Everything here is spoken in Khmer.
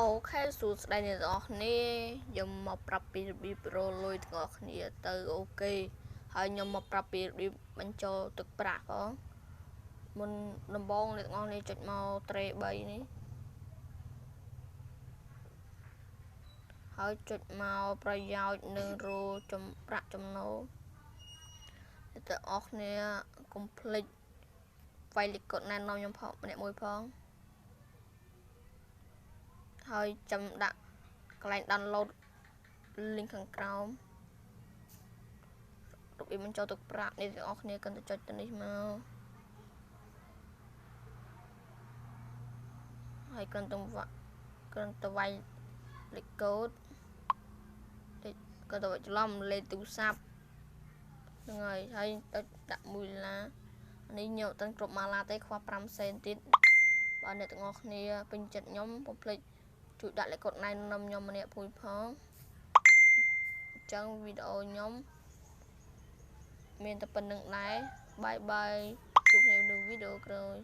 អូខេសួស្តីអ្នកទាំងអស់គ្នាខ្ញុំមកប្រាប់ពីរបៀបរលុយទាំងអស់គ្នាទៅអូខេហើយខ្ញុំមកប្រាប់ពីរបៀបបញ្ចូលទឹកប្រាក់ផងមុនដំបូងអ្នកទាំងអស់គ្នាចុចមកត្រេ3នេះហើយចុចមកប្រយោជន៍នឹងរលប្រាក់ចំណូលអ្នកទាំងអស់គ្នាកុំភ្លេចវាយលេខកូដណែនាំខ្ញុំផងម្នាក់មួយផងហើយចាំដាក់កន្លែង download link ខាងក្រោមរបៀបបញ្ចូលទឹកប្រាក់នេះទាំងអស់គ្នាកាន់តែចុចទៅនេះមកហើយកាន់តែវាយលេខកូដកាន់តែវាយច្រឡំលេខទូរស័ព្ទហ្នឹងហើយទៅដាក់1ដុល្លារនេះខ្ញុំអត់ទាន់គ្រប់ម៉ាឡាទេខ្វះ5សេនទៀតបើអ្នកទាំងអស់គ្នាពេញចិត្តខ្ញុំកុំភ្លេចជួយដាក់លេខកូដណែនាំខ្ញុំម្នាក់មួយផងអញ្ចឹងវីដេអូខ្ញុំមានតែប៉ុណ្្នឹងដែរបាយបាយជួបគ្នានៅវីដេអូក្រោយ